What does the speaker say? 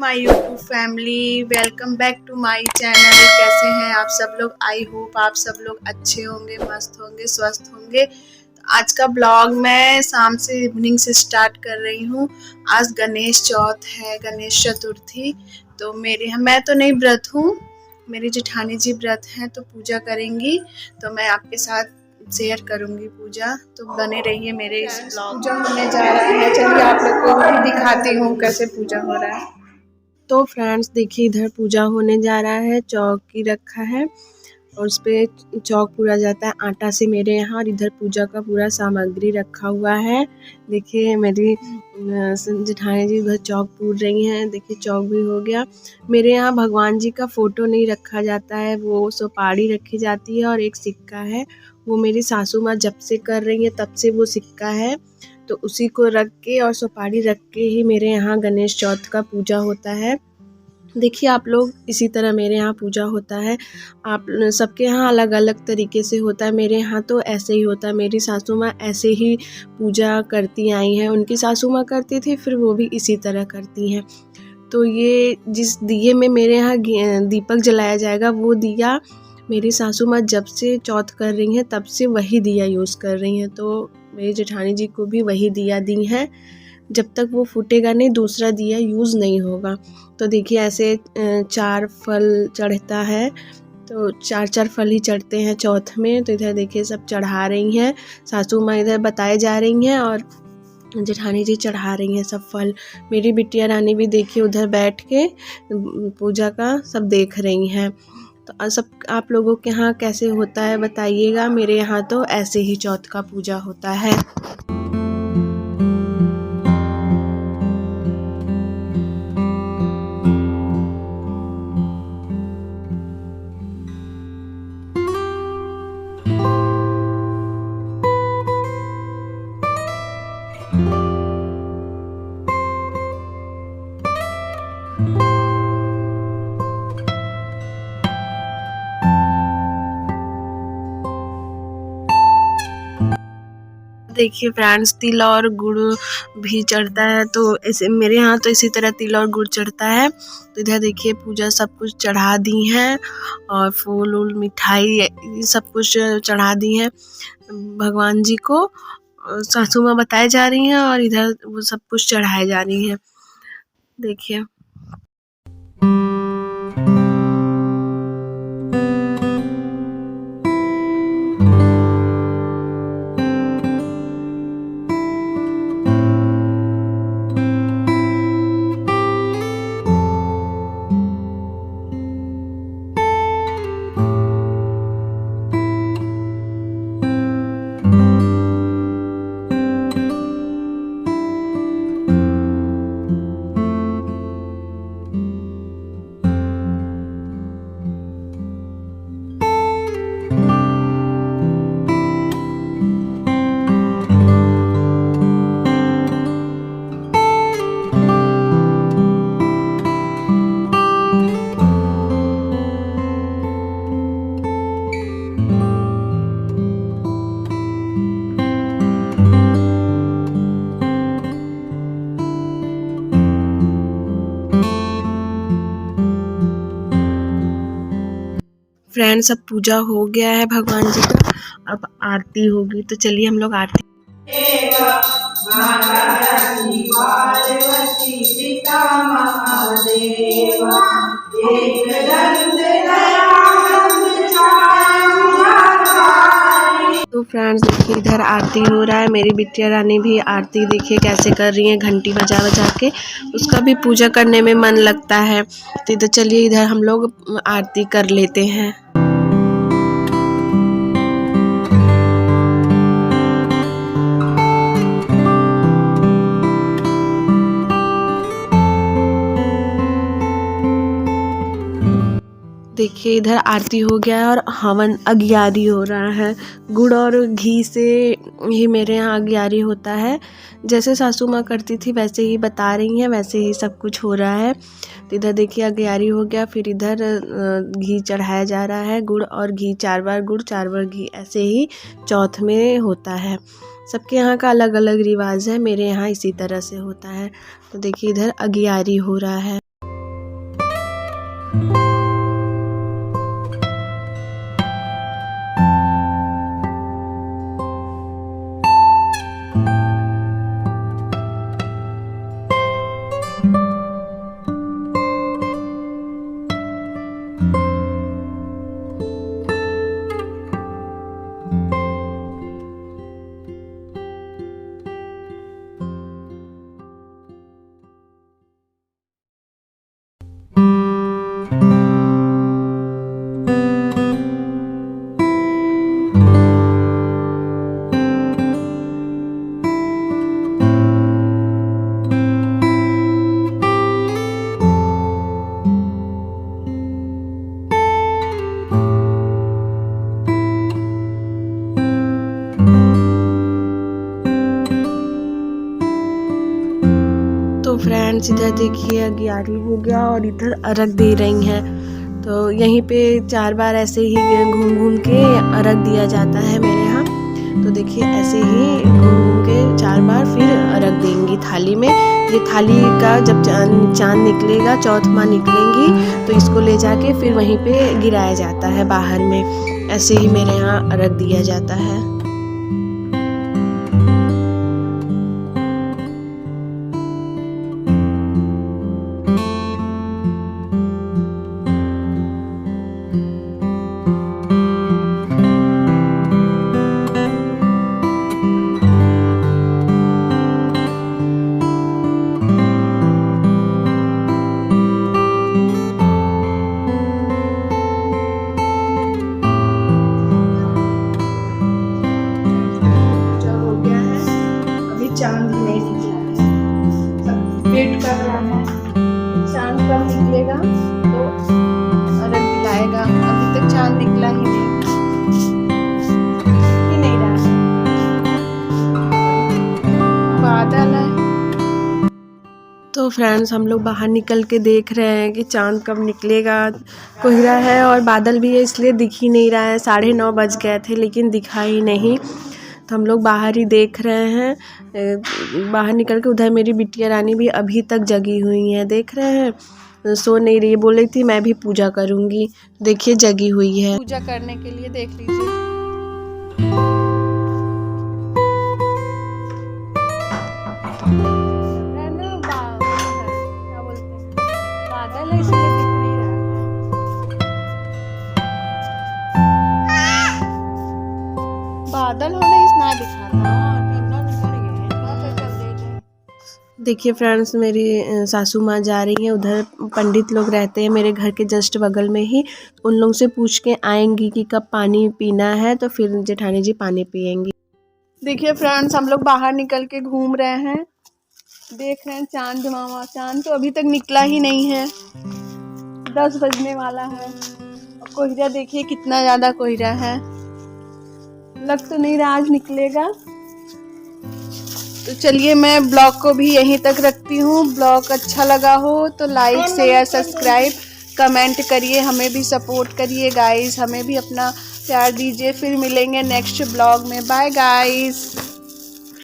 My YouTube family, welcome back to my channel. कैसे हैं आप सब लोग? आई होप आप सब लोग अच्छे होंगे, मस्त होंगे, स्वस्थ होंगे। तो आज का ब्लॉग मैं शाम से इवनिंग से स्टार्ट कर रही हूँ। आज गणेश चौथ है, गणेश चतुर्थी। तो मैं तो नहीं व्रत हूँ, मेरी जेठानी जी व्रत हैं तो पूजा करेंगी। तो मैं आपके साथ शेयर करूंगी पूजा, तो बने रहिए मेरे इस ब्लॉग। पूजा होने जा रहा है, चलिए आप लोग को भी दिखाती हूँ कैसे पूजा हो रहा है। तो फ्रेंड्स देखिए, इधर पूजा होने जा रहा है। चौकी रखा है और उस पे चौक पूरा जाता है आटा से मेरे यहाँ। और इधर पूजा का पूरा सामग्री रखा हुआ है। देखिए मेरी जेठानी जी उधर चौक पूर रही हैं। देखिए चौक भी हो गया। मेरे यहाँ भगवान जी का फोटो नहीं रखा जाता है, वो सुपारी रखी जाती है और एक सिक्का है। वो मेरी सासू माँ जब से कर रही है तब से वो सिक्का है, तो उसी को रख के और सुपारी रख के ही मेरे यहाँ गणेश चौथ का पूजा होता है। देखिए आप लोग, इसी तरह मेरे यहाँ पूजा होता है। आप सबके यहाँ अलग अलग तरीके से होता है, मेरे यहाँ तो ऐसे ही होता है। मेरी सासू माँ ऐसे ही पूजा करती आई हैं, उनकी सासू माँ करती थी, फिर वो भी इसी तरह करती हैं। तो ये जिस दिए में मेरे यहाँ दीपक जलाया जाएगा, वो दिया मेरी सासू माँ जब से चौथ कर रही हैं तब से वही दिया यूज़ कर रही हैं। तो मेरी जेठानी जी को भी वही दिया दी हैं। जब तक वो फूटेगा नहीं दूसरा दिया यूज़ नहीं होगा। तो देखिए ऐसे 4 फल चढ़ता है, तो 4 फल ही चढ़ते हैं चौथ में। तो इधर देखिए सब चढ़ा रही हैं, सासू माँ इधर बताए जा रही हैं और जेठानी जी चढ़ा रही हैं सब फल। मेरी बिटिया रानी भी देखिए उधर बैठ के पूजा का सब देख रही हैं। तो सब आप लोगों के यहाँ कैसे होता है बताइएगा। मेरे यहाँ तो ऐसे ही चौथ का पूजा होता है। देखिए फ्रेंड्स, तिल और गुड़ भी चढ़ता है। तो ऐसे मेरे यहाँ तो इसी तरह तिल और गुड़ चढ़ता है। तो इधर देखिए पूजा सब कुछ चढ़ा दी हैं और फूल उल मिठाई सब कुछ चढ़ा दी हैं भगवान जी को। सासू माँ बताई जा रही हैं और इधर वो सब कुछ चढ़ाए जा रही हैं। देखिए फ्रेंड्स, अब पूजा हो गया है भगवान जी का, अब आरती होगी। तो चलिए हम लोग आरती। तो फ्रेंड्स देखिए इधर आरती हो रहा है। मेरी बिटिया रानी भी आरती देखिए कैसे कर रही है, घंटी बजा बजा के। उसका भी पूजा करने में मन लगता है। तो इधर चलिए, इधर हम लोग आरती कर लेते हैं। देखिए इधर आरती हो गया है और हवन अगियारी हो रहा है। गुड़ और घी से ही मेरे यहाँ अगियारी होता है। जैसे सासू माँ करती थी वैसे ही बता रही हैं, वैसे ही सब कुछ हो रहा है। तो इधर देखिए अगियारी हो गया, फिर इधर घी चढ़ाया जा रहा है। गुड़ और घी 4 बार गुड़ 4 बार घी, ऐसे ही चौथ में होता है। सबके यहाँ का अलग अलग रिवाज है, मेरे यहाँ इसी तरह से होता है। तो देखिए इधर अगियारी हो रहा है। तो फ्रेंड्स इधर देखिए 11 हो गया और इधर अर्घ दे रही हैं। तो यहीं पे 4 बार ऐसे ही घूम घूम के अर्घ दिया जाता है मेरे यहाँ। तो देखिए ऐसे ही घूम घूम के 4 बार फिर अर्घ देंगी थाली में। ये थाली का जब चांद निकलेगा, चौथ माँ निकलेंगी तो इसको ले जाके फिर वहीं पे गिराया जाता है बाहर में। ऐसे ही मेरे यहाँ अर्घ दिया जाता है। चांद ही नहीं निकला है, वेट कर रहा है चांद कब निकलेगा तो अर्घ दिलाएगा। अभी तक चांद निकला ही नहीं रहा है, बादल है। तो फ्रेंड्स हम लोग बाहर निकल के देख रहे हैं कि चांद कब निकलेगा। कोहरा है और बादल भी है इसलिए दिख ही नहीं रहा है। 9:30 बज गए थे लेकिन दिखा ही नहीं। तो हम लोग बाहर ही देख रहे हैं। बाहर निकल के उधर मेरी बिटिया रानी भी अभी तक जगी हुई है, देख रहे हैं, सो नहीं रही। बोल रही थी मैं भी पूजा करूंगी, देखिए जगी हुई है पूजा करने के लिए। देख लीजिए क्या बोलते हैं, बादल है इसलिए दिख नहीं रहा है। बादल होने ना दिखाता। देखिए फ्रेंड्स मेरी सासू माँ जा रही हैं, उधर पंडित लोग रहते हैं मेरे घर के जस्ट बगल में ही। उन लोगों से पूछ के आएंगी कि कब पानी पीना है, तो फिर जेठानी जी पानी पियेंगी। देखिए फ्रेंड्स हम लोग बाहर निकल के घूम रहे हैं, देख रहे हैं चांद मामा। चांद तो अभी तक निकला ही नहीं है, 10 बजने वाला है। और कोहरा देखिए कितना ज़्यादा कोहरा है, लग तो नहीं रहा आज निकलेगा। तो चलिए मैं ब्लॉग को भी यहीं तक रखती हूँ। ब्लॉग अच्छा लगा हो तो लाइक शेयर सब्सक्राइब कमेंट करिए, हमें भी सपोर्ट करिए गाइस, हमें भी अपना प्यार दीजिए। फिर मिलेंगे नेक्स्ट ब्लॉग में। Bye guys.